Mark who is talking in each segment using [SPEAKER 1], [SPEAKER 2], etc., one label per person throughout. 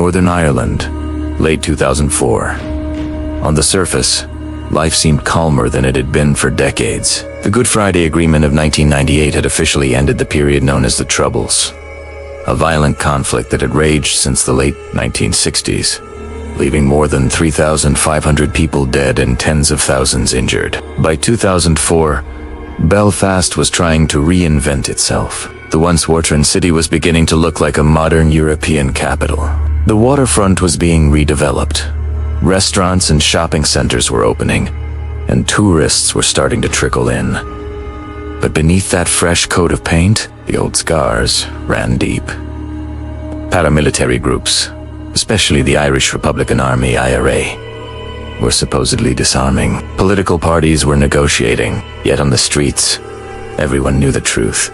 [SPEAKER 1] Northern Ireland, late 2004. On the surface, life seemed calmer than it had been for decades. The Good Friday Agreement of 1998 had officially ended the period known as the Troubles, a violent conflict that had raged since the late 1960s, leaving more than 3,500 people dead and tens of thousands injured. By 2004, Belfast was trying to reinvent itself. The once war-torn city was beginning to look like a modern European capital. The waterfront was being redeveloped. Restaurants and shopping centers were opening, and tourists were starting to trickle in. But beneath that fresh coat of paint, the old scars ran deep. Paramilitary groups, especially the Irish Republican Army (IRA), were supposedly disarming. Political parties were negotiating, yet on the streets, everyone knew the truth.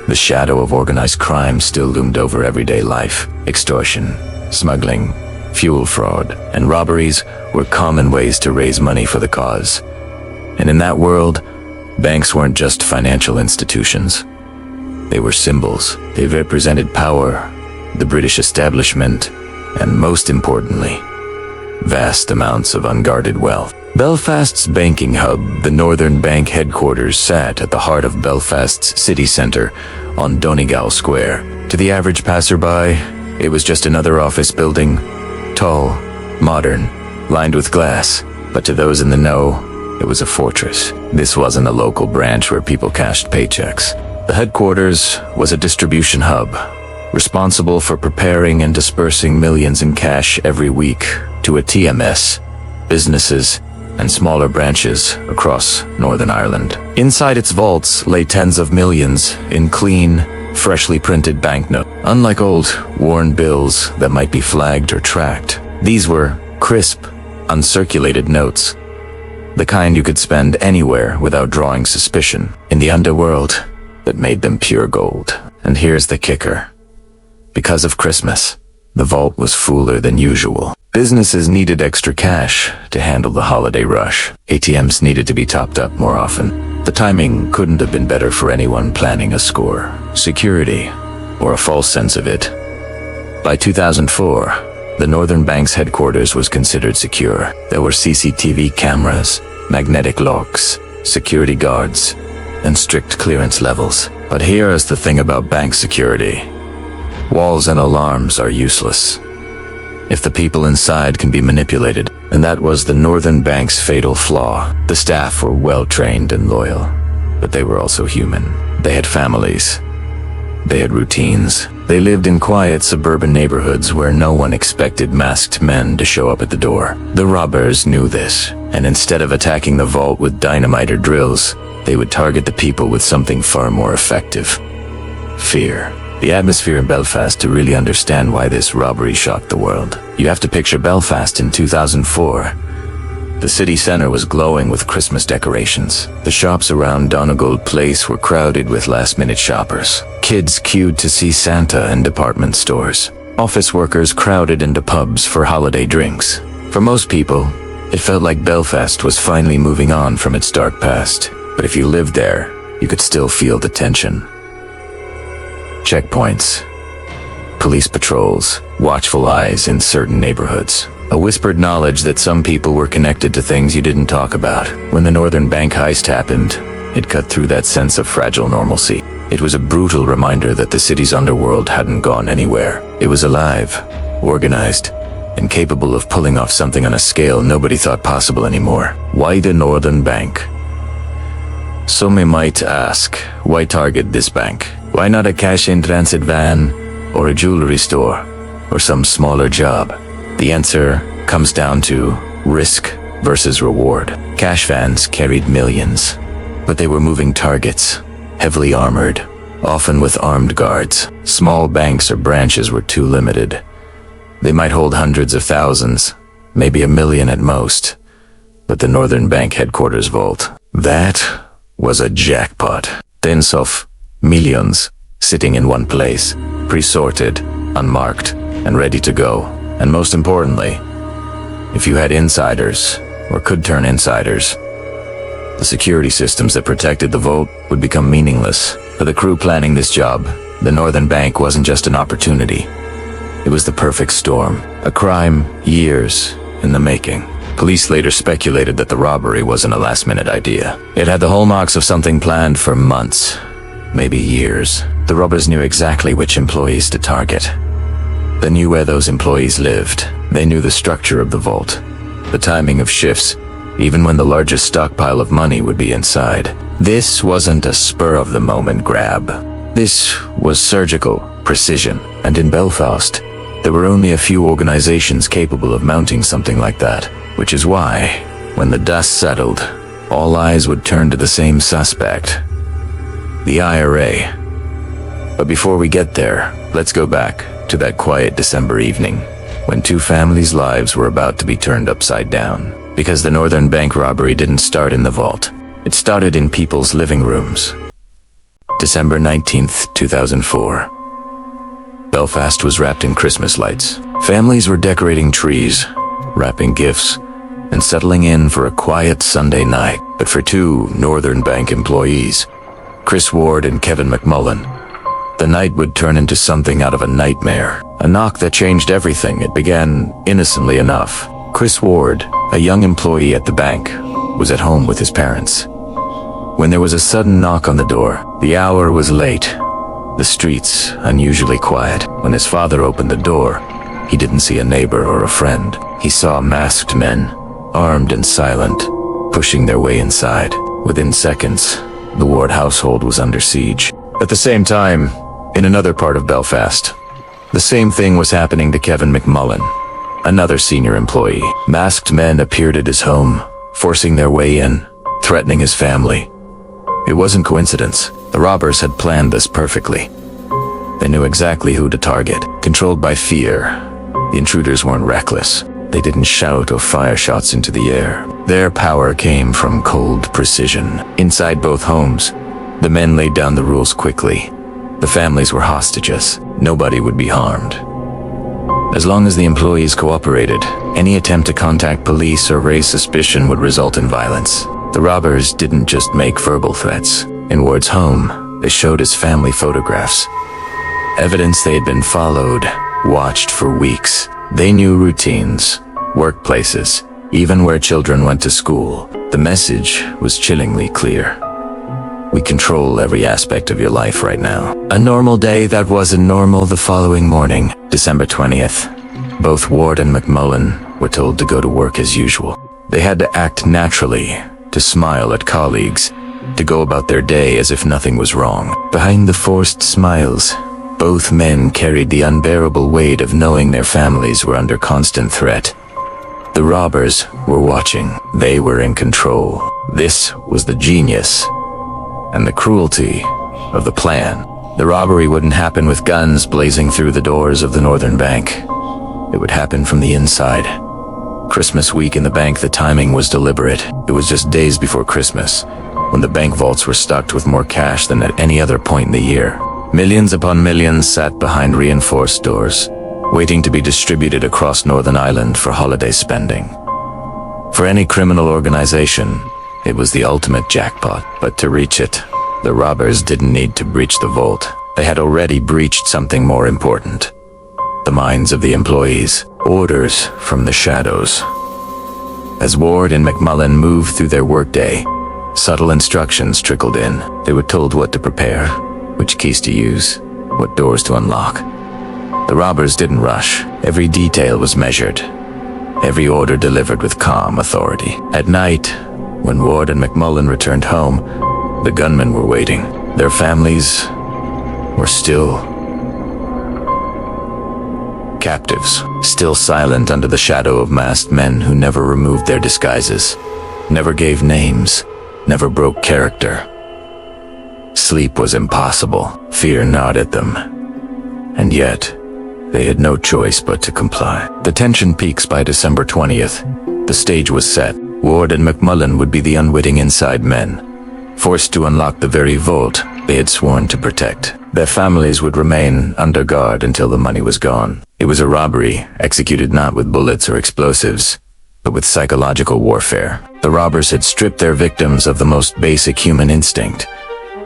[SPEAKER 1] The shadow of organized crime still loomed over everyday life. Extortion, smuggling, fuel fraud, and robberies were common ways to raise money for the cause. And in that world, banks weren't just financial institutions. They were symbols. They represented power, the British establishment, and most importantly, vast amounts of unguarded wealth. Belfast's banking hub, the Northern Bank headquarters, sat at the heart of Belfast's city centre on Donegal Square. To the average passerby, it was just another office building, tall, modern, lined with glass. But to those in the know, it was a fortress. This wasn't a local branch where people cashed paychecks. The headquarters was a distribution hub, responsible for preparing and dispersing millions in cash every week to a TMS, businesses, and smaller branches across Northern Ireland. Inside its vaults lay tens of millions in clean, freshly printed banknotes. Unlike old, worn bills that might be flagged or tracked, these were crisp, uncirculated notes, the kind you could spend anywhere without drawing suspicion. In the underworld, that made them pure gold. And here's the kicker. Because of Christmas, the vault was fuller than usual. Businesses needed extra cash to handle the holiday rush. ATMs needed to be topped up more often. The timing couldn't have been better for anyone planning a score, security, or a false sense of it. By 2004, the Northern Bank's headquarters was considered secure. There were CCTV cameras, magnetic locks, security guards, and strict clearance levels. But here's the thing about bank security. Walls and alarms are useless if the people inside can be manipulated, and that was the Northern Bank's fatal flaw. The staff were well-trained and loyal, but they were also human. They had families. They had routines. They lived in quiet suburban neighborhoods where no one expected masked men to show up at the door. The robbers knew this, and instead of attacking the vault with dynamite or drills, they would target the people with something far more effective: fear. The atmosphere in Belfast, to really understand why this robbery shocked the world. You have to picture Belfast in 2004. The city centre was glowing with Christmas decorations. The shops around Donegal Place were crowded with last-minute shoppers. Kids queued to see Santa in department stores. Office workers crowded into pubs for holiday drinks. For most people, it felt like Belfast was finally moving on from its dark past. But if you lived there, you could still feel the tension. Checkpoints, police patrols, watchful eyes in certain neighborhoods. A whispered knowledge that some people were connected to things you didn't talk about. When the Northern Bank heist happened, it cut through that sense of fragile normalcy. It was a brutal reminder that the city's underworld hadn't gone anywhere. It was alive, organized, and capable of pulling off something on a scale nobody thought possible anymore. Why the Northern Bank? Some might ask, why target this bank? Why not a cash-in-transit van, or a jewelry store, or some smaller job? The answer comes down to risk versus reward. Cash vans carried millions, but they were moving targets, heavily armored, often with armed guards. Small banks or branches were too limited. They might hold hundreds of thousands, maybe 1 million at most. But the Northern Bank headquarters vault, that was a jackpot. Tens of millions sitting in one place, pre-sorted, unmarked, and ready to go. And most importantly, if you had insiders, or could turn insiders, the security systems that protected the vault would become meaningless. For the crew planning this job, the Northern Bank wasn't just an opportunity. It was the perfect storm, a crime years in the making. Police later speculated that the robbery wasn't a last-minute idea. It had the hallmarks of something planned for months, maybe years. The robbers knew exactly which employees to target. They knew where those employees lived. They knew the structure of the vault, the timing of shifts, even when the largest stockpile of money would be inside. This wasn't a spur-of-the-moment grab. This was surgical precision, and in Belfast, there were only a few organizations capable of mounting something like that, which is why, when the dust settled, all eyes would turn to the same suspect, the IRA. But before we get there, let's go back to that quiet December evening, when two families' lives were about to be turned upside down. Because the Northern Bank robbery didn't start in the vault. It started in people's living rooms. December 19th, 2004. Belfast was wrapped in Christmas lights. Families were decorating trees, wrapping gifts, and settling in for a quiet Sunday night. But for two Northern Bank employees, Chris Ward and Kevin McMullen, the night would turn into something out of a nightmare. A knock that changed everything. It began innocently enough. Chris Ward, a young employee at the bank, was at home with his parents when there was a sudden knock on the door. The hour was late, the streets unusually quiet. When his father opened the door, he didn't see a neighbor or a friend. He saw masked men, armed and silent, pushing their way inside. Within seconds, the Ward household was under siege. At the same time, in another part of Belfast, the same thing was happening to Kevin McMullen, another senior employee. Masked men appeared at his home, forcing their way in, threatening his family. It wasn't coincidence. The robbers had planned this perfectly. They knew exactly who to target. Controlled by fear, the intruders weren't reckless. They didn't shout or fire shots into the air. Their power came from cold precision. Inside both homes, the men laid down the rules quickly. The families were hostages. Nobody would be harmed. As long as the employees cooperated, any attempt to contact police or raise suspicion would result in violence. The robbers didn't just make verbal threats. In Ward's home, they showed his family photographs. Evidence they had been followed, watched for weeks. They knew routines, workplaces, even where children went to school. The message was chillingly clear. We control every aspect of your life right now. A normal day that wasn't normal the following morning, December 20th. Both Ward and McMullen were told to go to work as usual. They had to act naturally, to smile at colleagues, to go about their day as if nothing was wrong. Behind the forced smiles, both men carried the unbearable weight of knowing their families were under constant threat. The robbers were watching. They were in control. This was the genius and the cruelty of the plan. The robbery wouldn't happen with guns blazing through the doors of the Northern Bank. It would happen from the inside. Christmas week in the bank, the timing was deliberate. It was just days before Christmas, when the bank vaults were stocked with more cash than at any other point in the year. Millions upon millions sat behind reinforced doors, waiting to be distributed across Northern Ireland for holiday spending. For any criminal organization, it was the ultimate jackpot. But to reach it, the robbers didn't need to breach the vault. They had already breached something more important. The minds of the employees. Orders from the shadows. As Ward and McMullen moved through their workday, subtle instructions trickled in. They were told what to prepare, which keys to use, what doors to unlock. The robbers didn't rush. Every detail was measured. Every order delivered with calm authority. At night, when Ward and McMullen returned home, the gunmen were waiting. Their families were still captives, still silent under the shadow of masked men who never removed their disguises, never gave names, never broke character. Sleep was impossible. Fear gnawed at them. And yet, they had no choice but to comply. The tension peaks by December 20th. The stage was set. Ward and McMullen would be the unwitting inside men, forced to unlock the very vault they had sworn to protect. Their families would remain under guard until the money was gone. It was a robbery, executed not with bullets or explosives, but with psychological warfare. The robbers had stripped their victims of the most basic human instinct,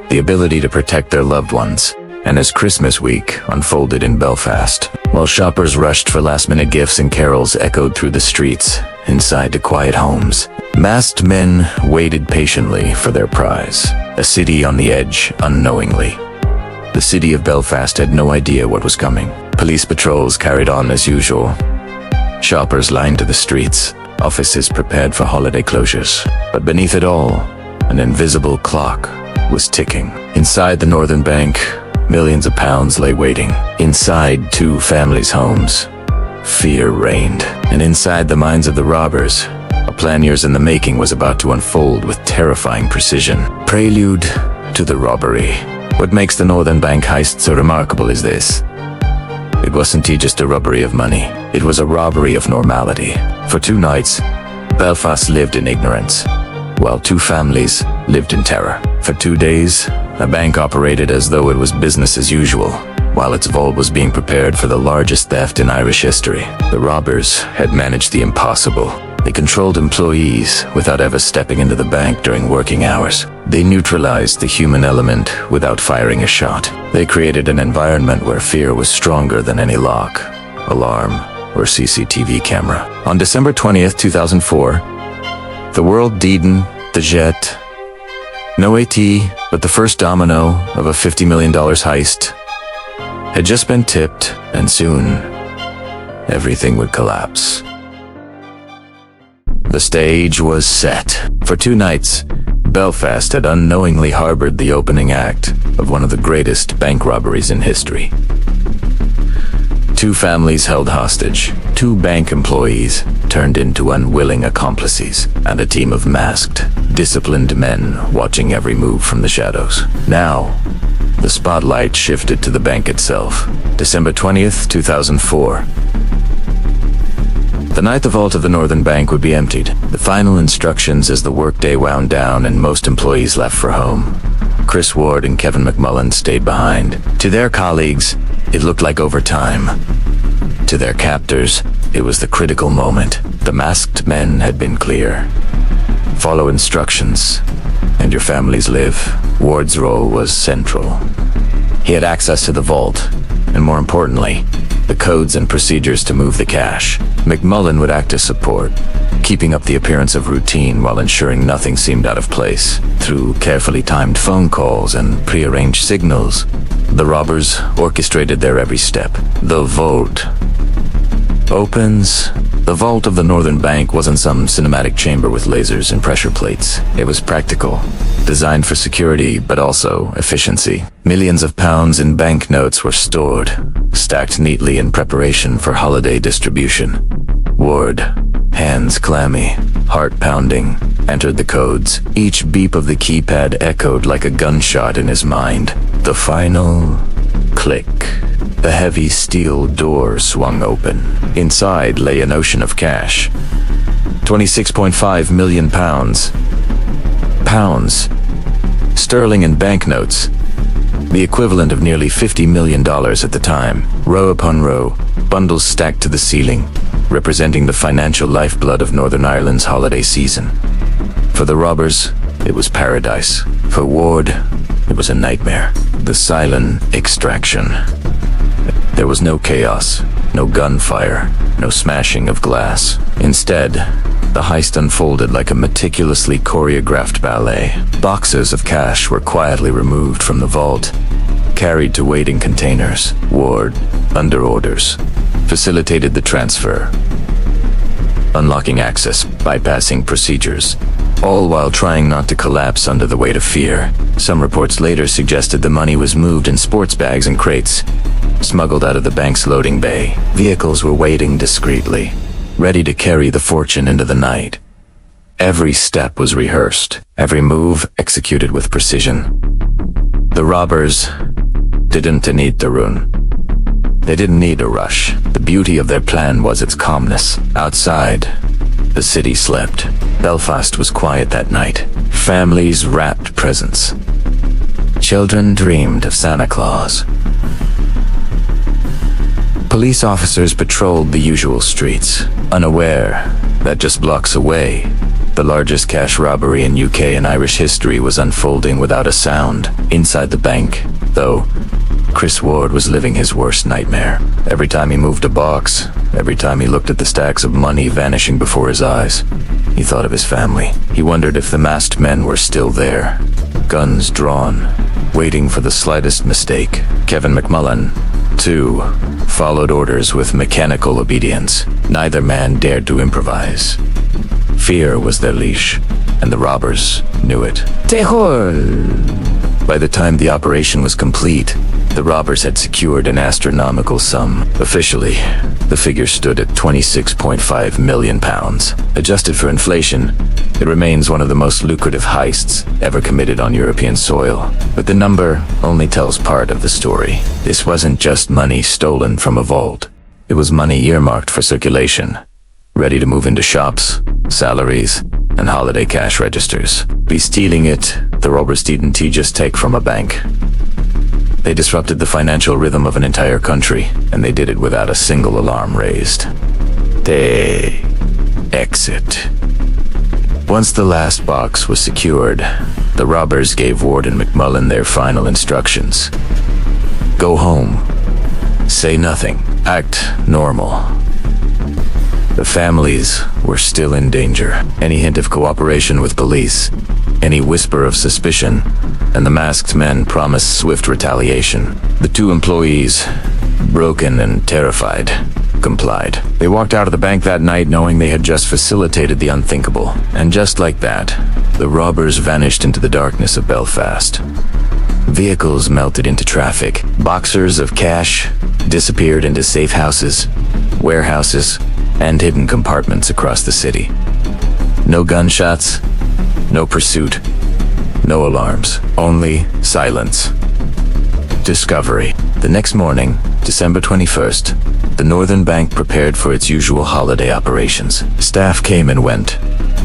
[SPEAKER 1] the ability to protect their loved ones. and as Christmas week unfolded in Belfast, while shoppers rushed for last-minute gifts and carols echoed through the streets, inside the quiet homes, masked men waited patiently for their prize. A city on the edge, unknowingly. The city of Belfast had no idea what was coming. Police patrols carried on as usual. Shoppers lined to the streets, offices prepared for holiday closures. But beneath it all, an invisible clock was ticking. Inside the Northern Bank, millions of pounds lay waiting. Inside two families' homes, fear reigned. And inside the minds of the robbers, a plan years in the making was about to unfold with terrifying precision. Prelude to the robbery. What makes the Northern Bank heist so remarkable is this. It wasn't just a robbery of money. It was a robbery of normality. For 2 nights, Belfast lived in ignorance, while 2 families lived in terror. For 2 days, the bank operated as though it was business as usual, while its vault was being prepared for the largest theft in Irish history. The robbers had managed the impossible. They controlled employees without ever stepping into the bank during working hours. They neutralized the human element without firing a shot. They created an environment where fear was stronger than any lock, alarm, or CCTV camera. On December 20th, 2004, the world didn't, the jet, no AT, but the first domino of a $50 million heist had just been tipped, and soon, everything would collapse. The stage was set. For 2 nights, Belfast had unknowingly harbored the opening act of one of the greatest bank robberies in history. 2 families held hostage, 2 bank employees turned into unwilling accomplices, and a team of masked, disciplined men watching every move from the shadows. Now, the spotlight shifted to the bank itself. December 20th, 2004. The night the vault of the Northern Bank would be emptied, the final instructions as the workday wound down and most employees left for home. Chris Ward and Kevin McMullen stayed behind. To their colleagues, it looked like overtime. To their captors, it was the critical moment. The masked men had been clear. Follow instructions, and your families live. Ward's role was central. He had access to the vault, and more importantly, the codes and procedures to move the cash. McMullen would act as support, keeping up the appearance of routine while ensuring nothing seemed out of place. Through carefully timed phone calls and prearranged signals, the robbers orchestrated their every step. The vault opens. The vault of the Northern Bank wasn't some cinematic chamber with lasers and pressure plates. It was practical, designed for security, but also efficiency. Millions of pounds in banknotes were stored, stacked neatly in preparation for holiday distribution. Ward, hands clammy, heart pounding, entered the codes. Each beep of the keypad echoed like a gunshot in his mind. The final click. The heavy steel door swung open. Inside lay an ocean of cash. 26.5 million pounds. Pounds. Sterling in banknotes. The equivalent of nearly $50 million at the time. Row upon row, bundles stacked to the ceiling, representing the financial lifeblood of Northern Ireland's holiday season. For the robbers, it was paradise. For Ward, it was a nightmare. The silent extraction. There was no chaos, no gunfire, no smashing of glass. Instead, the heist unfolded like a meticulously choreographed ballet. Boxes of cash were quietly removed from the vault, carried to waiting containers. Ward, under orders, facilitated the transfer, unlocking access, bypassing procedures, all while trying not to collapse under the weight of fear. Some reports later suggested the money was moved in sports bags and crates, smuggled out of the bank's loading bay. Vehicles were waiting discreetly, ready to carry the fortune into the night. Every step was rehearsed, every move executed with precision. The robbers didn't need to run. They didn't need a rush. The beauty of their plan was its calmness. Outside, the city slept. Belfast was quiet that night. Families wrapped presents. Children dreamed of Santa Claus. Police officers patrolled the usual streets, unaware that just blocks away, the largest cash robbery in UK and Irish history was unfolding without a sound. Inside the bank, though, Chris Ward was living his worst nightmare. Every time he moved a box, every time he looked at the stacks of money vanishing before his eyes, he thought of his family. He wondered if the masked men were still there, guns drawn, waiting for the slightest mistake. Kevin McMullen, too, followed orders with mechanical obedience. Neither man dared to improvise. Fear was their leash, and the robbers knew it. Terror! By the time the operation was complete, the robbers had secured an astronomical sum. Officially, the figure stood at £26.5 million. Adjusted for inflation, it remains one of the most lucrative heists ever committed on European soil. But the number only tells part of the story. This wasn't just money stolen from a vault. It was money earmarked for circulation, ready to move into shops, salaries, and holiday cash registers. By stealing it, the robbers didn't just take from a bank. They disrupted the financial rhythm of an entire country, and they did it without a single alarm raised. They exit. Once the last box was secured, the robbers gave Ward and McMullen their final instructions. Go home. Say nothing. Act normal. The families were still in danger. Any hint of cooperation with police, any whisper of suspicion, and the masked men promised swift retaliation. The two employees, broken and terrified, complied. They walked out of the bank that night knowing they had just facilitated the unthinkable. And just like that, the robbers vanished into the darkness of Belfast. Vehicles melted into traffic. Boxers of cash disappeared into safe houses, warehouses, and hidden compartments across the city. No gunshots, no pursuit, no alarms, only silence. Discovery. The next morning, December 21st, the Northern Bank prepared for its usual holiday operations. Staff came and went.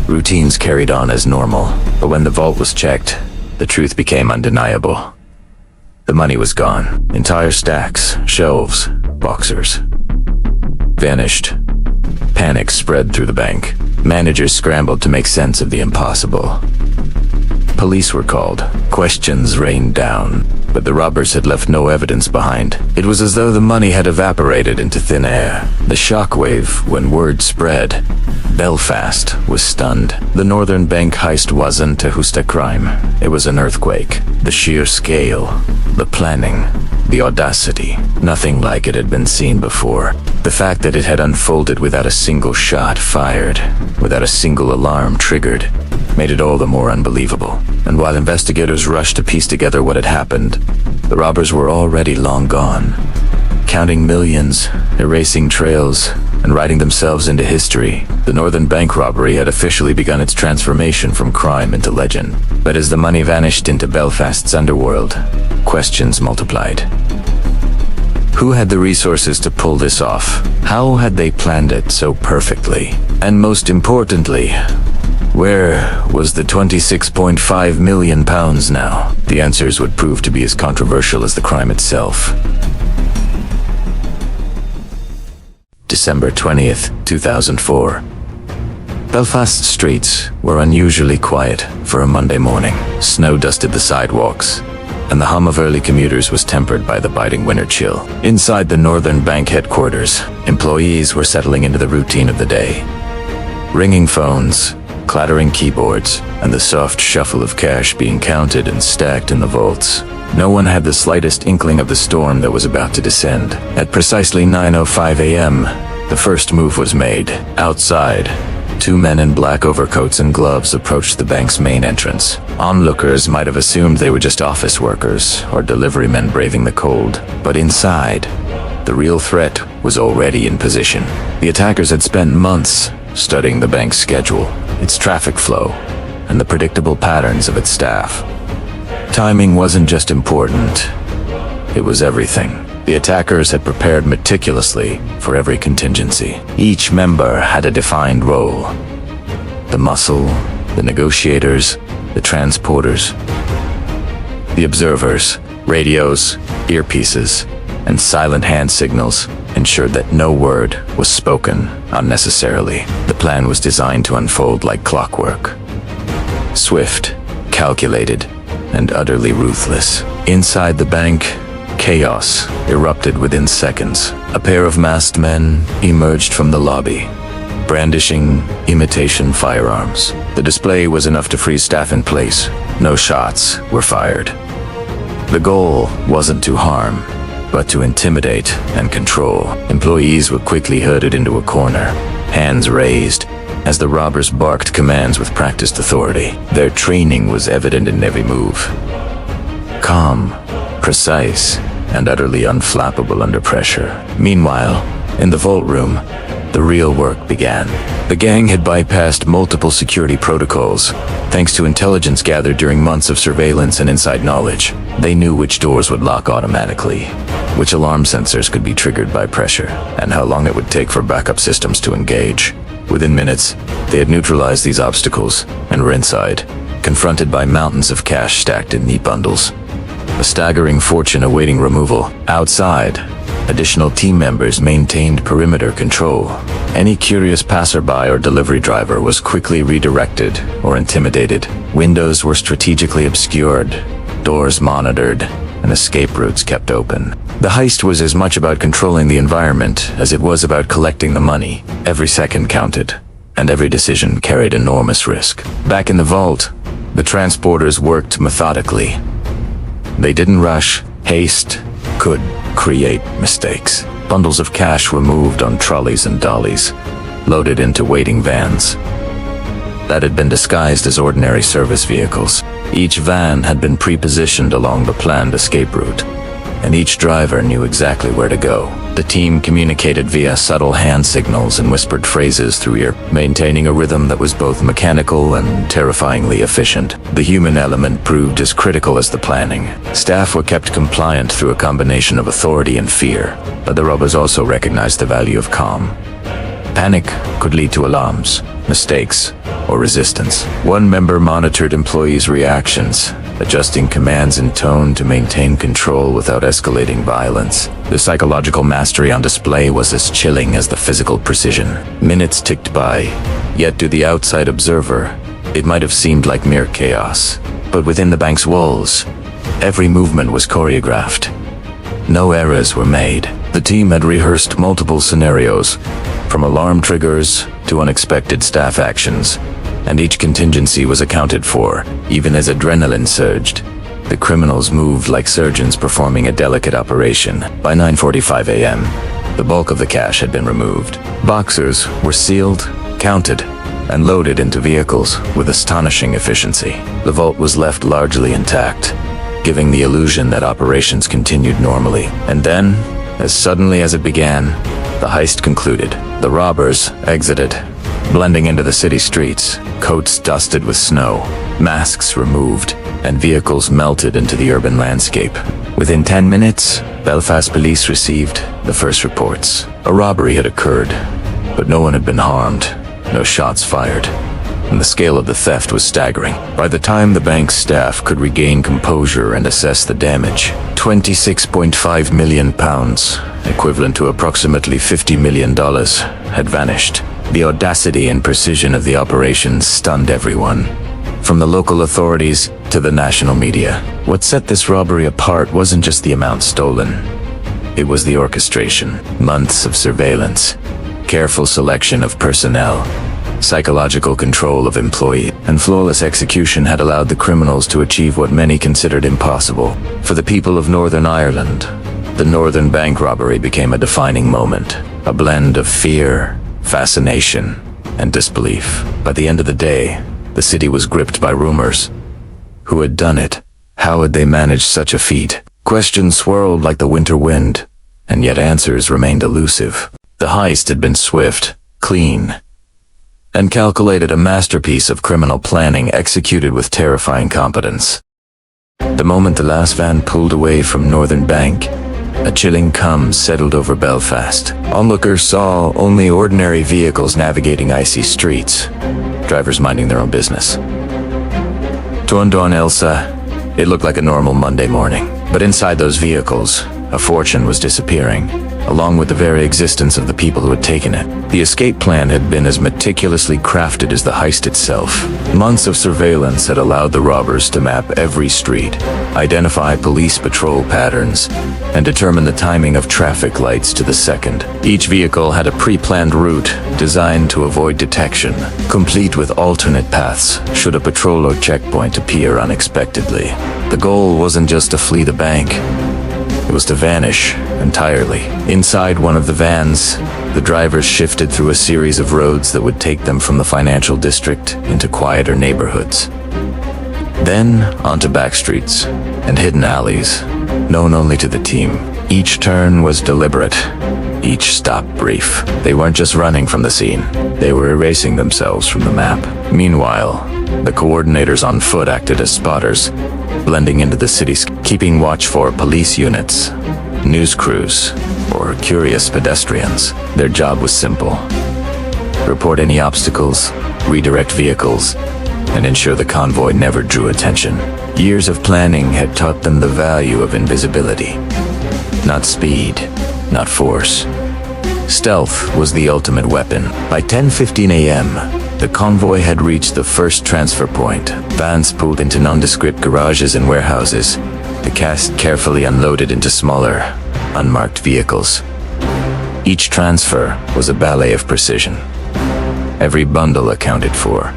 [SPEAKER 1] Routines carried on as normal. But when the vault was checked, the truth became undeniable. The money was gone. Entire stacks, shelves, boxers. Vanished. Panic spread through the bank. Managers scrambled to make sense of the impossible. Police were called. Questions rained down, but the robbers had left no evidence behind. It was as though the money had evaporated into thin air. The shockwave when word spread. Belfast was stunned. The Northern Bank heist wasn't a just a crime. It was an earthquake. The sheer scale, the planning, the audacity. Nothing like it had been seen before. The fact that it had unfolded without a single shot fired, without a single alarm triggered, made it all the more unbelievable. And while investigators rushed to piece together what had happened, the robbers were already long gone. Counting millions, erasing trails, and writing themselves into history, the Northern Bank Robbery had officially begun its transformation from crime into legend. But as the money vanished into Belfast's underworld, questions multiplied. Who had the resources to pull this off? How had they planned it so perfectly? And most importantly, where was the £26.5 million now? The answers would prove to be as controversial as the crime itself. December 20th, 2004. Belfast streets were unusually quiet for a Monday morning. Snow dusted the sidewalks, and the hum of early commuters was tempered by the biting winter chill. Inside the Northern Bank headquarters, employees were settling into the routine of the day. Ringing phones, clattering keyboards, and the soft shuffle of cash being counted and stacked in the vaults. No one had the slightest inkling of the storm that was about to descend. At precisely 9:05 a.m., the first move was made. Outside, two men in black overcoats and gloves approached the bank's main entrance. Onlookers might have assumed they were just office workers or delivery men braving the cold. But inside, the real threat was already in position. The attackers had spent months studying the bank's schedule, its traffic flow, and the predictable patterns of its staff. Timing wasn't just important, it was everything. The attackers had prepared meticulously for every contingency. Each member had a defined role. The muscle, the negotiators, the transporters, the observers, radios, earpieces, and silent hand signals ensured that no word was spoken unnecessarily. The plan was designed to unfold like clockwork. Swift, calculated, and utterly ruthless. Inside the bank, chaos erupted within seconds. A pair of masked men emerged from the lobby, brandishing imitation firearms. The display was enough to freeze staff in place. No shots were fired. The goal wasn't to harm, but to intimidate and control. Employees were quickly herded into a corner, hands raised, as the robbers barked commands with practiced authority. Their training was evident in every move. Calm, precise, and utterly unflappable under pressure. Meanwhile, in the vault room, the real work began. The gang had bypassed multiple security protocols, thanks to intelligence gathered during months of surveillance and inside knowledge. They knew which doors would lock automatically, which alarm sensors could be triggered by pressure, and how long it would take for backup systems to engage. Within minutes, they had neutralized these obstacles and were inside, confronted by mountains of cash stacked in neat bundles. A staggering fortune awaiting removal. Outside, additional team members maintained perimeter control. Any curious passerby or delivery driver was quickly redirected or intimidated. Windows were strategically obscured, doors monitored, and escape routes kept open. The heist was as much about controlling the environment as it was about collecting the money. Every second counted, and every decision carried enormous risk. Back in the vault, the transporters worked methodically. They didn't rush. Haste could create mistakes. Bundles of cash were moved on trolleys and dollies, loaded into waiting vans that had been disguised as ordinary service vehicles. Each van had been pre-positioned along the planned escape route, and each driver knew exactly where to go. The team communicated via subtle hand signals and whispered phrases through ear, maintaining a rhythm that was both mechanical and terrifyingly efficient. The human element proved as critical as the planning. Staff were kept compliant through a combination of authority and fear, but the robbers also recognized the value of calm. Panic could lead to alarms, mistakes, or resistance. One member monitored employees' reactions, adjusting commands and tone to maintain control without escalating violence. The psychological mastery on display was as chilling as the physical precision. Minutes ticked by, yet to the outside observer, it might have seemed like mere chaos. But within the bank's walls, every movement was choreographed. No errors were made. The team had rehearsed multiple scenarios, from alarm triggers to unexpected staff actions, and each contingency was accounted for. Even as adrenaline surged, the criminals moved like surgeons performing a delicate operation. By 9:45 a.m., the bulk of the cash had been removed. Boxers were sealed, counted, and loaded into vehicles with astonishing efficiency. The vault was left largely intact, giving the illusion that operations continued normally. And then, as suddenly as it began, the heist concluded. The robbers exited, blending into the city streets, coats dusted with snow, masks removed, and vehicles melted into the urban landscape. Within 10 minutes, Belfast police received the first reports. A robbery had occurred, but no one had been harmed, no shots fired, and the scale of the theft was staggering. By the time the bank's staff could regain composure and assess the damage, £26.5 million, equivalent to approximately $50 million, had vanished. The audacity and precision of the operation stunned everyone, from the local authorities to the national media. What set this robbery apart wasn't just the amount stolen. It was the orchestration, months of surveillance, careful selection of personnel, psychological control of employees, and flawless execution had allowed the criminals to achieve what many considered impossible. For the people of Northern Ireland, the Northern Bank Robbery became a defining moment, a blend of fear, fascination, and disbelief. By the end of the day, the city was gripped by rumors. Who had done it? How had they managed such a feat? Questions swirled like the winter wind, and yet answers remained elusive. The heist had been swift, clean, and calculated, a masterpiece of criminal planning executed with terrifying competence. The moment the last van pulled away from Northern Bank, a chilling calm settled over Belfast. Onlookers saw only ordinary vehicles navigating icy streets, drivers minding their own business. To Undon Elsa, it looked like a normal Monday morning. But inside those vehicles, a fortune was disappearing. along with the very existence of the people who had taken it. The escape plan had been as meticulously crafted as the heist itself. Months of surveillance had allowed the robbers to map every street, identify police patrol patterns, and determine the timing of traffic lights to the second. Each vehicle had a pre-planned route designed to avoid detection, complete with alternate paths should a patrol or checkpoint appear unexpectedly. The goal wasn't just to flee the bank. It was to vanish entirely. Inside one of the vans, the drivers shifted through a series of roads that would take them from the financial district into quieter neighborhoods. Then onto back streets and hidden alleys, known only to the team. Each turn was deliberate, each stop brief. They weren't just running from the scene, they were erasing themselves from the map. Meanwhile, the coordinators on foot acted as spotters, blending into the cities, keeping watch for police units, news crews, or curious pedestrians. Their job was simple: report any obstacles, redirect vehicles, and ensure the convoy never drew attention. Years of planning had taught them the value of invisibility. Not speed, not force. Stealth was the ultimate weapon. By 10:15 a.m., the convoy had reached the first transfer point. Vans pulled into nondescript garages and warehouses, the cast carefully unloaded into smaller, unmarked vehicles. Each transfer was a ballet of precision. Every bundle accounted for,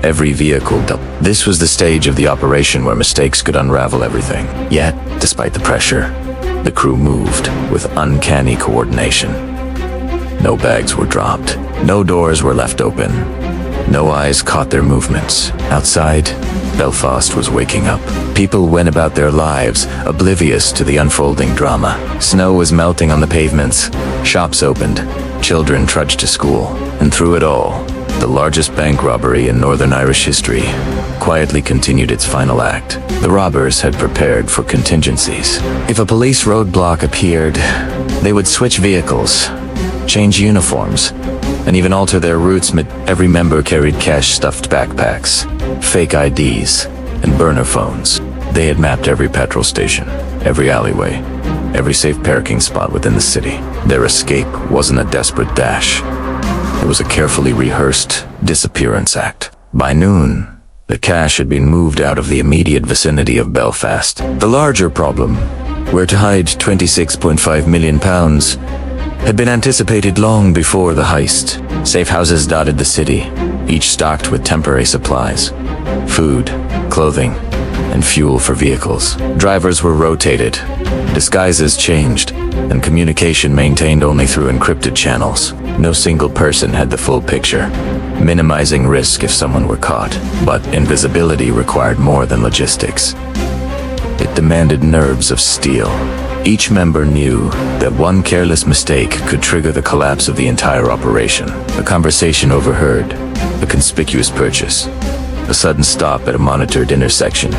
[SPEAKER 1] every vehicle dealt. This was the stage of the operation where mistakes could unravel everything. Yet, despite the pressure, the crew moved with uncanny coordination. No bags were dropped, no doors were left open, no eyes caught their movements. Outside, Belfast was waking up. People went about their lives, oblivious to the unfolding drama. Snow was melting on the pavements, shops opened, children trudged to school, and through it all, the largest bank robbery in Northern Irish history quietly continued its final act. The robbers had prepared for contingencies. If a police roadblock appeared, they would switch vehicles, change uniforms, and even alter their routes. Every member carried cash-stuffed backpacks, fake IDs, and burner phones. They had mapped every petrol station, every alleyway, every safe parking spot within the city. Their escape wasn't a desperate dash. It was a carefully rehearsed disappearance act. By noon, the cash had been moved out of the immediate vicinity of Belfast. The larger problem, where to hide £26.5 million, had been anticipated long before the heist. Safe houses dotted the city, each stocked with temporary supplies, food, clothing, and fuel for vehicles. Drivers were rotated, disguises changed, and communication maintained only through encrypted channels. No single person had the full picture, minimizing risk if someone were caught. But invisibility required more than logistics. It demanded nerves of steel. Each member knew that one careless mistake could trigger the collapse of the entire operation. A conversation overheard, a conspicuous purchase, a sudden stop at a monitored intersection.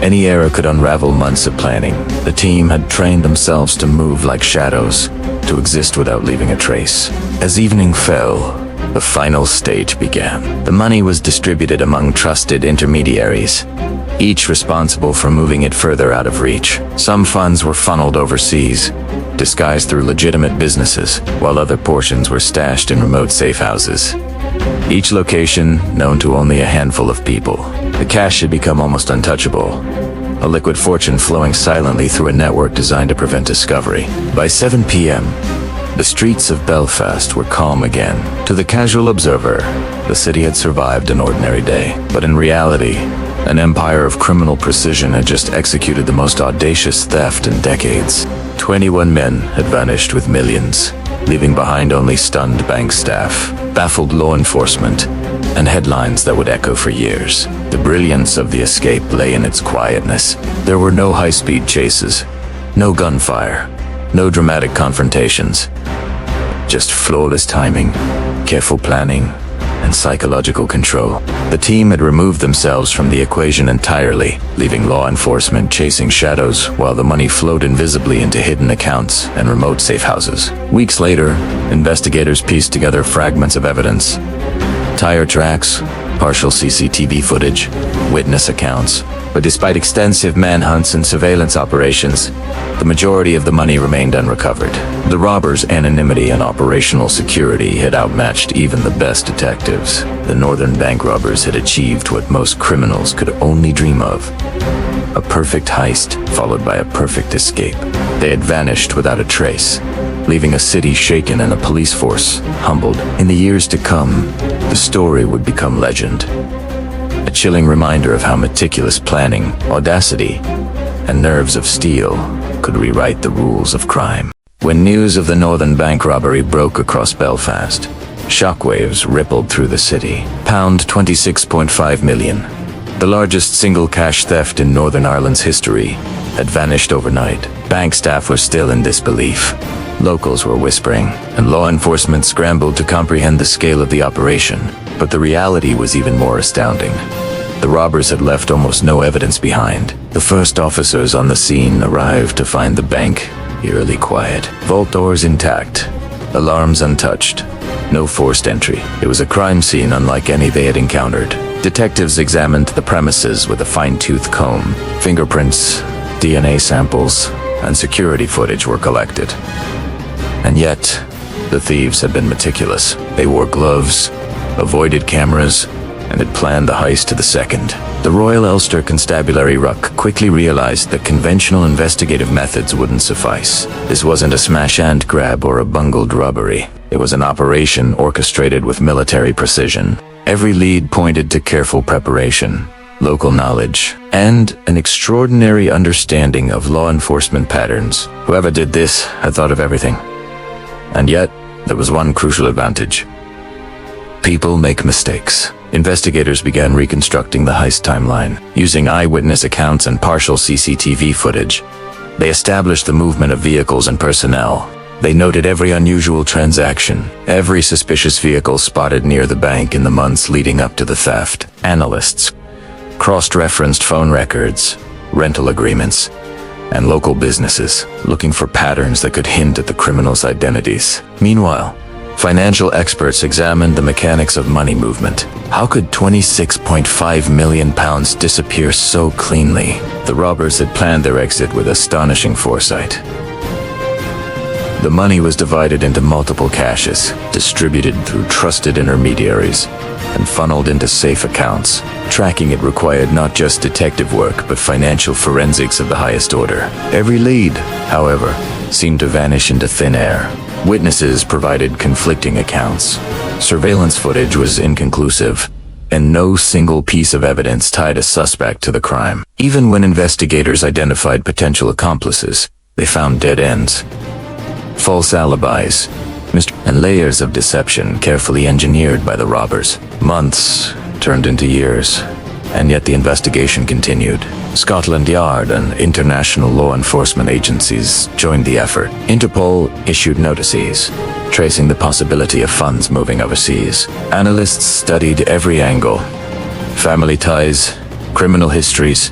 [SPEAKER 1] Any error could unravel months of planning. The team had trained themselves to move like shadows, to exist without leaving a trace. As evening fell, the final stage began. The money was distributed among trusted intermediaries, each responsible for moving it further out of reach. Some funds were funneled overseas, disguised through legitimate businesses, while other portions were stashed in remote safe houses, each location known to only a handful of people. The cash had become almost untouchable, a liquid fortune flowing silently through a network designed to prevent discovery. By 7 p.m., the streets of Belfast were calm again. To the casual observer, the city had survived an ordinary day. But in reality, an empire of criminal precision had just executed the most audacious theft in decades. 21 men had vanished with millions, leaving behind only stunned bank staff, baffled law enforcement, and headlines that would echo for years. The brilliance of the escape lay in its quietness. There were no high-speed chases, no gunfire, no dramatic confrontations. Just flawless timing, careful planning, and psychological control. The team had removed themselves from the equation entirely, leaving law enforcement chasing shadows while the money flowed invisibly into hidden accounts and remote safe houses. Weeks later, investigators pieced together fragments of evidence: tire tracks, partial CCTV footage, witness accounts, But despite extensive manhunts and surveillance operations, the majority of the money remained unrecovered. The robbers' anonymity and operational security had outmatched even the best detectives. The Northern Bank robbers had achieved what most criminals could only dream of: a perfect heist followed by a perfect escape. They had vanished without a trace, leaving a city shaken and a police force humbled. In the years to come, the story would become legend. A chilling reminder of how meticulous planning, audacity, and nerves of steel could rewrite the rules of crime. When news of the Northern Bank robbery broke across Belfast, shockwaves rippled through the city. Pound 26.5 million, the largest single cash theft in Northern Ireland's history, had vanished overnight. Bank staff were still in disbelief. Locals were whispering, and law enforcement scrambled to comprehend the scale of the operation. But the reality was even more astounding. The robbers had left almost no evidence behind. The first officers on the scene arrived to find the bank eerily quiet. Vault doors intact, alarms untouched, no forced entry. It was a crime scene unlike any they had encountered. Detectives examined the premises with a fine-tooth comb. Fingerprints, DNA samples, and security footage were collected. And yet, the thieves had been meticulous. They wore gloves, avoided cameras, and had planned the heist to the second. The Royal Ulster Constabulary Ruck quickly realized that conventional investigative methods wouldn't suffice. This wasn't a smash-and-grab or a bungled robbery. It was an operation orchestrated with military precision. Every lead pointed to careful preparation, local knowledge, and an extraordinary understanding of law enforcement patterns. Whoever did this had thought of everything. And yet, there was one crucial advantage. People make mistakes. Investigators began reconstructing the heist timeline. Using eyewitness accounts and partial CCTV footage, they established the movement of vehicles and personnel. They noted every unusual transaction, every suspicious vehicle spotted near the bank in the months leading up to the theft. Analysts cross-referenced phone records, rental agreements, and local businesses, looking for patterns that could hint at the criminals' identities. Meanwhile, financial experts examined the mechanics of money movement. How could £26.5 million disappear so cleanly? The robbers had planned their exit with astonishing foresight. The money was divided into multiple caches, distributed through trusted intermediaries, and funneled into safe accounts. Tracking it required not just detective work, but financial forensics of the highest order. Every lead, however, seemed to vanish into thin air. Witnesses provided conflicting accounts. Surveillance footage was inconclusive, and no single piece of evidence tied a suspect to the crime. Even when investigators identified potential accomplices, they found dead ends. False alibis, and layers of deception carefully engineered by the robbers. Months turned into years, and yet the investigation continued. Scotland Yard and international law enforcement agencies joined the effort. Interpol issued notices, tracing the possibility of funds moving overseas. Analysts studied every angle: family ties, criminal histories,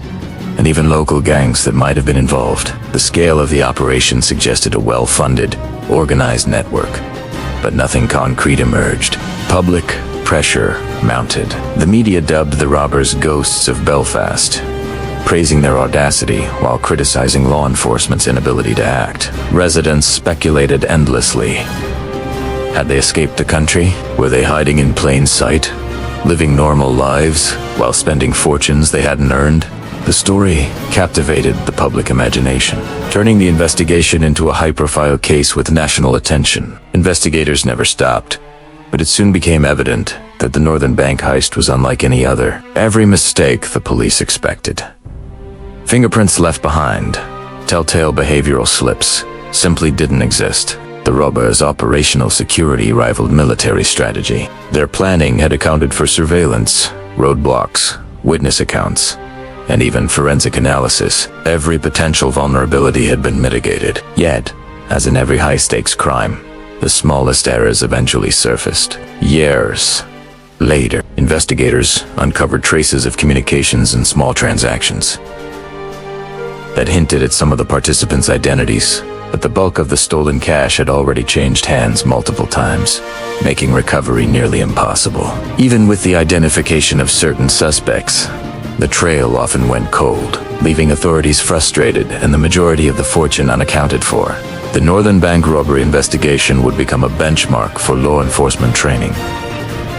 [SPEAKER 1] and even local gangs that might have been involved. The scale of the operation suggested a well-funded, organized network, but nothing concrete emerged. Public pressure mounted. The media dubbed the robbers ghosts of Belfast, praising their audacity while criticizing law enforcement's inability to act. Residents speculated endlessly. Had they escaped the country? Were they hiding in plain sight, living normal lives while spending fortunes they hadn't earned? The story captivated the public imagination, turning the investigation into a high-profile case with national attention. Investigators never stopped, but it soon became evident that the Northern Bank heist was unlike any other. Every mistake the police expected. Fingerprints left behind, telltale behavioral slips, simply didn't exist. The robbers' operational security rivaled military strategy. Their planning had accounted for surveillance, roadblocks, witness accounts, and even forensic analysis. Every potential vulnerability had been mitigated. Yet, as in every high-stakes crime, the smallest errors eventually surfaced. Years later, investigators uncovered traces of communications and small transactions that hinted at some of the participants' identities, but the bulk of the stolen cash had already changed hands multiple times, making recovery nearly impossible. Even with the identification of certain suspects, the trail often went cold, leaving authorities frustrated and the majority of the fortune unaccounted for. The Northern Bank Robbery investigation would become a benchmark for law enforcement training.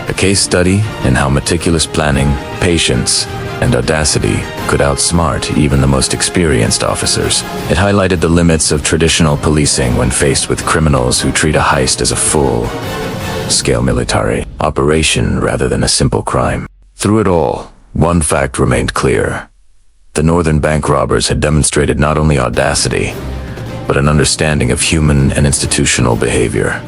[SPEAKER 1] A case study in how meticulous planning, patience, and audacity could outsmart even the most experienced officers. It highlighted the limits of traditional policing when faced with criminals who treat a heist as a full-scale military operation rather than a simple crime. Through it all, one fact remained clear. The Northern Bank robbers had demonstrated not only audacity, but an understanding of human and institutional behavior.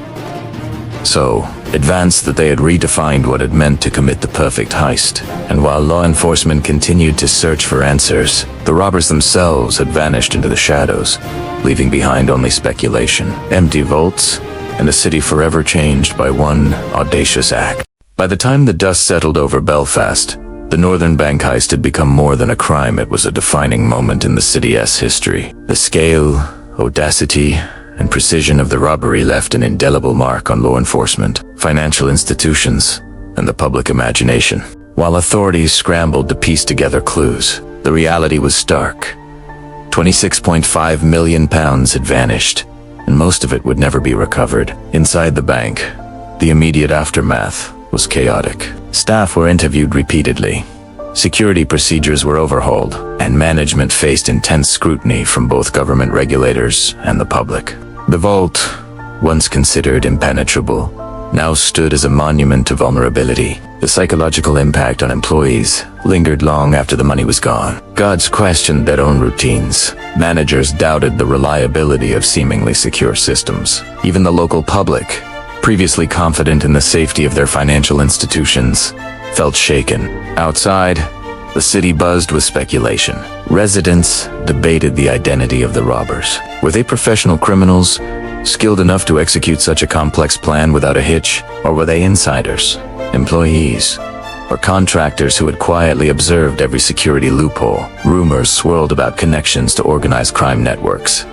[SPEAKER 1] So advanced that they had redefined what it meant to commit the perfect heist. And while law enforcement continued to search for answers, the robbers themselves had vanished into the shadows, leaving behind only speculation, empty vaults, and a city forever changed by one audacious act. By the time the dust settled over Belfast, the Northern Bank heist had become more than a crime. It was a defining moment in the city's history. The scale, audacity, and precision of the robbery left an indelible mark on law enforcement, financial institutions, and the public imagination. While authorities scrambled to piece together clues, the reality was stark. £26.5 million had vanished, and most of it would never be recovered. Inside the bank, the immediate aftermath was chaotic. Staff were interviewed repeatedly. Security procedures were overhauled, and management faced intense scrutiny from both government regulators and the public. The vault, once considered impenetrable, now stood as a monument to vulnerability. The psychological impact on employees lingered long after the money was gone. Guards questioned their own routines. Managers doubted the reliability of seemingly secure systems. Even the local public, previously confident in the safety of their financial institutions, felt shaken. Outside, the city buzzed with speculation. Residents debated the identity of the robbers. Were they professional criminals, skilled enough to execute such a complex plan without a hitch? Or were they insiders, employees, or contractors who had quietly observed every security loophole? Rumors swirled about connections to organized crime networks.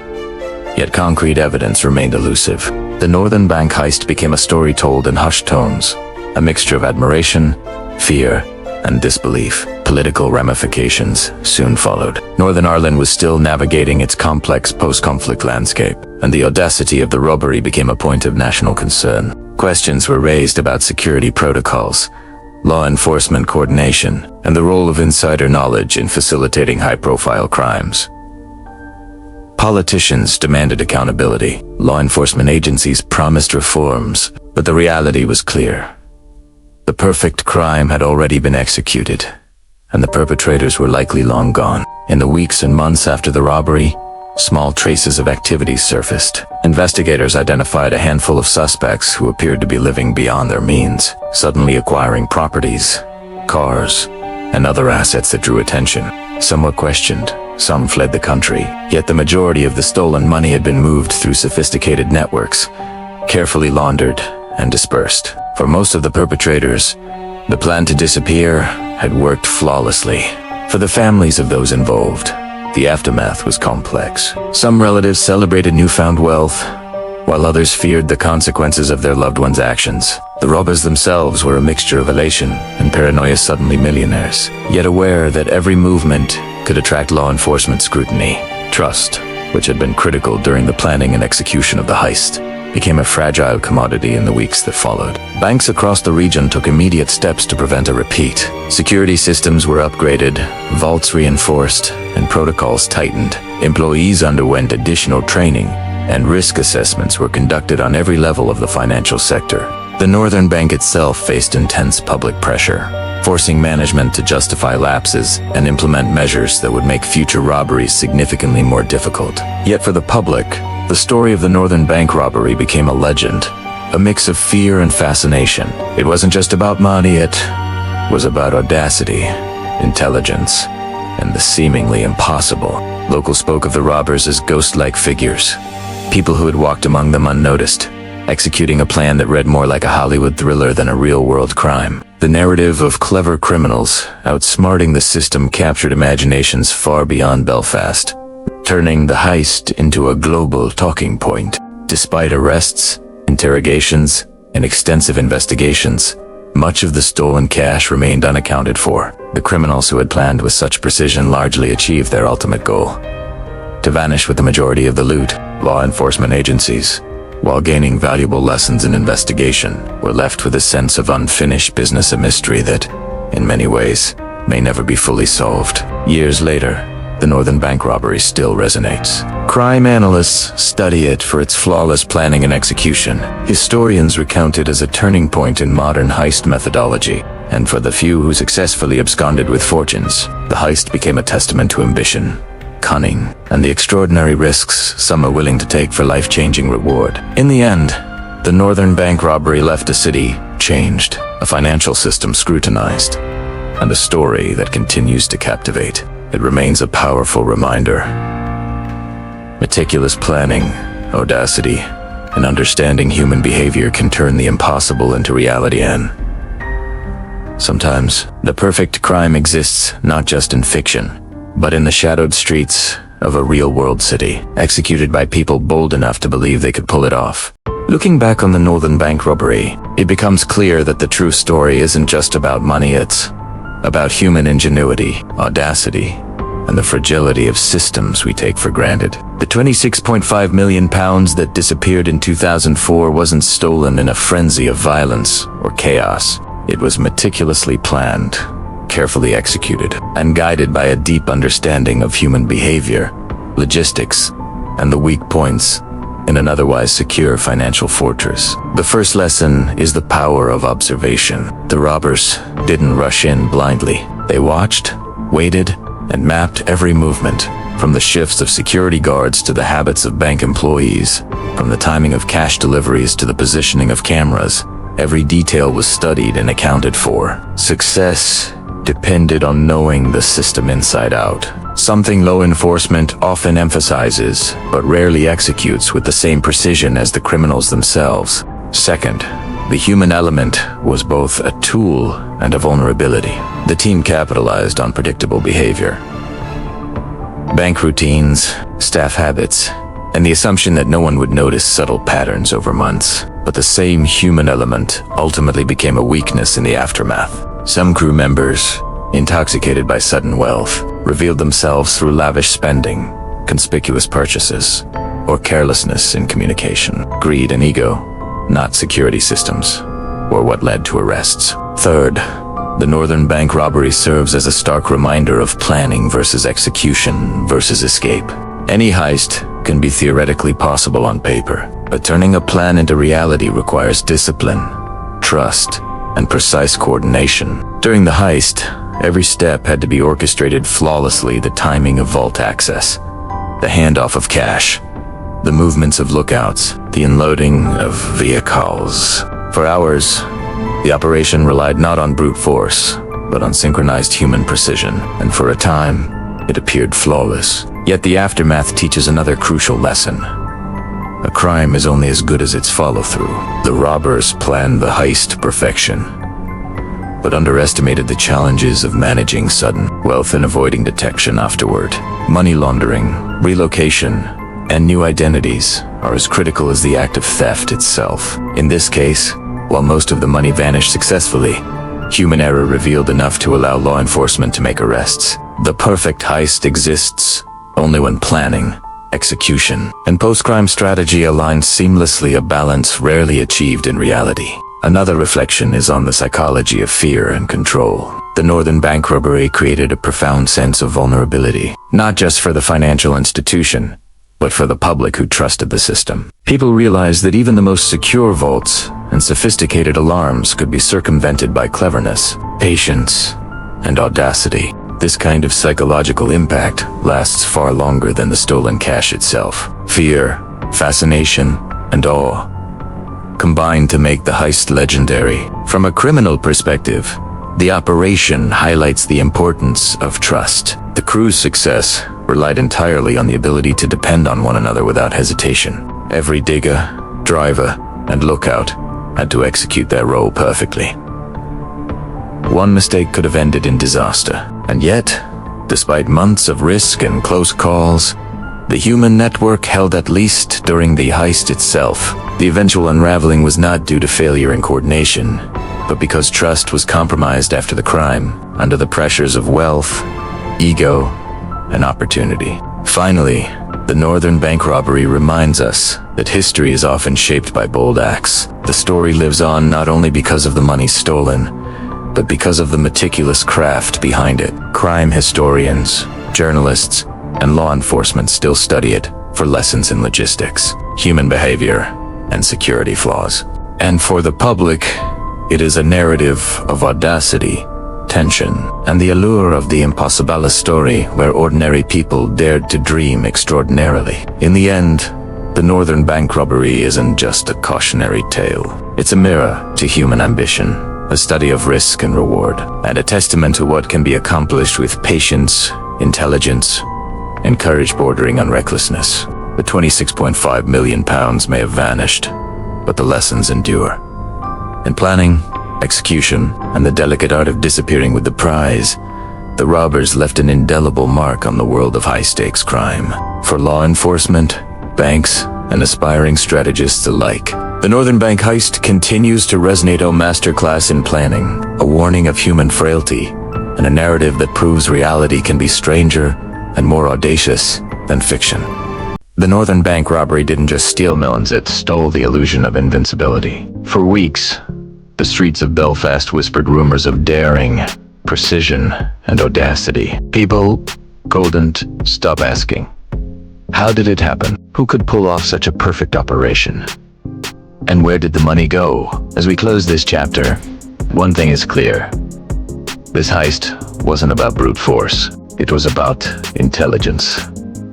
[SPEAKER 1] Yet concrete evidence remained elusive. The Northern Bank heist became a story told in hushed tones, a mixture of admiration, fear, and disbelief. Political ramifications soon followed. Northern Ireland was still navigating its complex post-conflict landscape, and the audacity of the robbery became a point of national concern. Questions were raised about security protocols, law enforcement coordination, and the role of insider knowledge in facilitating high-profile crimes. Politicians demanded accountability. Law enforcement agencies promised reforms, but the reality was clear. The perfect crime had already been executed, and the perpetrators were likely long gone. In the weeks and months after the robbery, small traces of activity surfaced. Investigators identified a handful of suspects who appeared to be living beyond their means, suddenly acquiring properties, cars, and other assets that drew attention. Some were questioned, some fled the country, yet the majority of the stolen money had been moved through sophisticated networks, carefully laundered and dispersed. For most of the perpetrators, the plan to disappear had worked flawlessly. For the families of those involved, the aftermath was complex. Some relatives celebrated newfound wealth, while others feared the consequences of their loved ones' actions. The robbers themselves were a mixture of elation and paranoia, suddenly millionaires, yet aware that every movement could attract law enforcement scrutiny. Trust, which had been critical during the planning and execution of the heist, became a fragile commodity in the weeks that followed. Banks across the region took immediate steps to prevent a repeat. Security systems were upgraded, vaults reinforced, and protocols tightened. Employees underwent additional training, and risk assessments were conducted on every level of the financial sector. The Northern Bank itself faced intense public pressure, forcing management to justify lapses and implement measures that would make future robberies significantly more difficult. Yet for the public, the story of the Northern Bank robbery became a legend, a mix of fear and fascination. It wasn't just about money, it was about audacity, intelligence, and the seemingly impossible. Locals spoke of the robbers as ghost-like figures, people who had walked among them unnoticed, executing a plan that read more like a Hollywood thriller than a real-world crime. The narrative of clever criminals outsmarting the system captured imaginations far beyond Belfast, turning the heist into a global talking point. Despite arrests, interrogations, and extensive investigations, much of the stolen cash remained unaccounted for. The criminals who had planned with such precision largely achieved their ultimate goal: to vanish with the majority of the loot. Law enforcement agencies, while gaining valuable lessons in investigation, were left with a sense of unfinished business, a mystery that, in many ways, may never be fully solved. Years later, the Northern Bank Robbery still resonates. Crime analysts study it for its flawless planning and execution. Historians recount it as a turning point in modern heist methodology. And for the few who successfully absconded with fortunes, the heist became a testament to ambition, cunning, and the extraordinary risks some are willing to take for life-changing reward. In the end, the Northern Bank Robbery left a city changed, a financial system scrutinized, and a story that continues to captivate. It remains a powerful reminder. Meticulous planning, audacity, and understanding human behavior can turn the impossible into reality, and sometimes, the perfect crime exists not just in fiction, but in the shadowed streets of a real-world city, executed by people bold enough to believe they could pull it off. Looking back on the Northern Bank Robbery, it becomes clear that the true story isn't just about money, it's about human ingenuity, audacity, and the fragility of systems we take for granted. The £26.5 million that disappeared in 2004 wasn't stolen in a frenzy of violence or chaos. It was meticulously planned, carefully executed, and guided by a deep understanding of human behavior, logistics, and the weak points in an otherwise secure financial fortress. The first lesson is the power of observation. The robbers didn't rush in blindly. They watched, waited, and mapped every movement, from the shifts of security guards to the habits of bank employees, from the timing of cash deliveries to the positioning of cameras. Every detail was studied and accounted for. Success depended on knowing the system inside out, something law enforcement often emphasizes, but rarely executes with the same precision as the criminals themselves. Second, the human element was both a tool and a vulnerability. The team capitalized on predictable behavior, bank routines, staff habits, and the assumption that no one would notice subtle patterns over months. But the same human element ultimately became a weakness in the aftermath. Some crew members, intoxicated by sudden wealth, revealed themselves through lavish spending, conspicuous purchases, or carelessness in communication. Greed and ego, not security systems, were what led to arrests. Third, the Northern Bank Robbery serves as a stark reminder of planning versus execution versus escape. Any heist can be theoretically possible on paper, but turning a plan into reality requires discipline, trust, and precise coordination. During the heist, every step had to be orchestrated flawlessly: the timing of vault access, the handoff of cash, the movements of lookouts, the unloading of vehicles. For hours, the operation relied not on brute force, but on synchronized human precision, and for a time, it appeared flawless. Yet the aftermath teaches another crucial lesson. A crime is only as good as its follow-through. The robbers planned the heist to perfection, but underestimated the challenges of managing sudden wealth and avoiding detection afterward. Money laundering, relocation, and new identities are as critical as the act of theft itself. In this case, while most of the money vanished successfully, human error revealed enough to allow law enforcement to make arrests. The perfect heist exists only when planning, execution, and post-crime strategy align seamlessly, a balance rarely achieved in reality. Another reflection is on the psychology of fear and control. The Northern Bank Robbery created a profound sense of vulnerability, not just for the financial institution, but for the public who trusted the system. People realized that even the most secure vaults and sophisticated alarms could be circumvented by cleverness, patience, and audacity. This kind of psychological impact lasts far longer than the stolen cash itself. Fear, fascination, and awe combined to make the heist legendary. From a criminal perspective, the operation highlights the importance of trust. The crew's success relied entirely on the ability to depend on one another without hesitation. Every digger, driver, and lookout had to execute their role perfectly. One mistake could have ended in disaster. And yet, despite months of risk and close calls, the human network held, at least during the heist itself. The eventual unraveling was not due to failure in coordination, but because trust was compromised after the crime, under the pressures of wealth, ego, and opportunity. Finally, the Northern Bank Robbery reminds us that history is often shaped by bold acts. The story lives on not only because of the money stolen, but because of the meticulous craft behind it. Crime historians, journalists, and law enforcement still study it for lessons in logistics, human behavior, and security flaws. And for the public, it is a narrative of audacity, tension, and the allure of the impossible story where ordinary people dared to dream extraordinarily. In the end, the Northern Bank Robbery isn't just a cautionary tale. It's a mirror to human ambition, a study of risk and reward, and a testament to what can be accomplished with patience, intelligence, and courage bordering on recklessness. The £26.5 million may have vanished, but the lessons endure. In planning, execution, and the delicate art of disappearing with the prize, the robbers left an indelible mark on the world of high-stakes crime. For law enforcement, banks, and aspiring strategists alike, the Northern Bank heist continues to resonate. A masterclass in planning, a warning of human frailty, and a narrative that proves reality can be stranger and more audacious than fiction. The Northern Bank Robbery didn't just steal millions, it stole the illusion of invincibility. For weeks, the streets of Belfast whispered rumors of daring, precision, and audacity. People couldn't stop asking, how did it happen? Who could pull off such a perfect operation? And where did the money go? As we close this chapter, one thing is clear. This heist wasn't about brute force. It was about intelligence,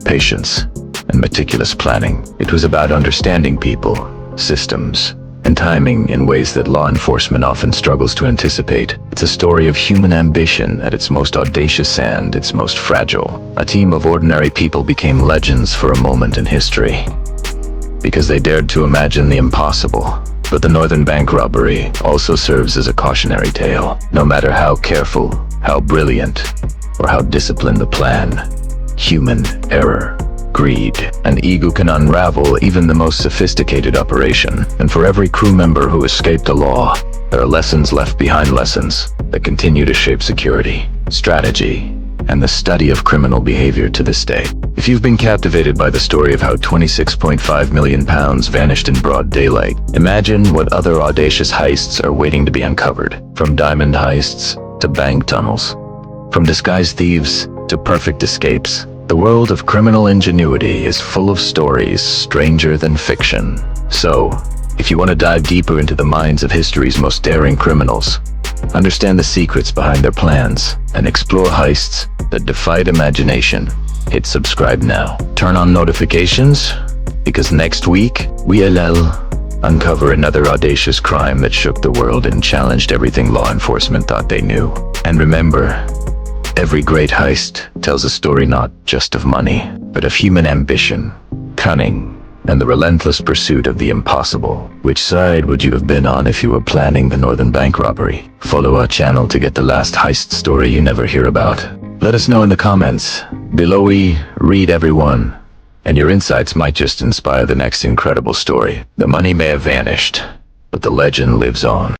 [SPEAKER 1] patience, and meticulous planning. It was about understanding people, systems, and timing in ways that law enforcement often struggles to anticipate. It's a story of human ambition at its most audacious and its most fragile. A team of ordinary people became legends for a moment in history because they dared to imagine the impossible. But the Northern Bank Robbery also serves as a cautionary tale. No matter how careful, how brilliant, or how disciplined the plan, human error, greed, and ego can unravel even the most sophisticated operation. And for every crew member who escaped the law, there are lessons left behind, lessons that continue to shape security, strategy, and the study of criminal behavior to this day. If you've been captivated by the story of how £26.5 million vanished in broad daylight, imagine what other audacious heists are waiting to be uncovered. From diamond heists to bank tunnels, from disguised thieves to perfect escapes, the world of criminal ingenuity is full of stories stranger than fiction. So, if you want to dive deeper into the minds of history's most daring criminals, understand the secrets behind their plans, and explore heists that defied imagination, hit subscribe now. Turn on notifications, because next week, we'll uncover another audacious crime that shook the world and challenged everything law enforcement thought they knew. And remember, every great heist tells a story not just of money, but of human ambition, cunning, and the relentless pursuit of the impossible. Which side would you have been on if you were planning the Northern Bank Robbery? Follow our channel to get the last heist story you never hear about. Let us know in the comments. Below we read everyone, and your insights might just inspire the next incredible story. The money may have vanished, but the legend lives on.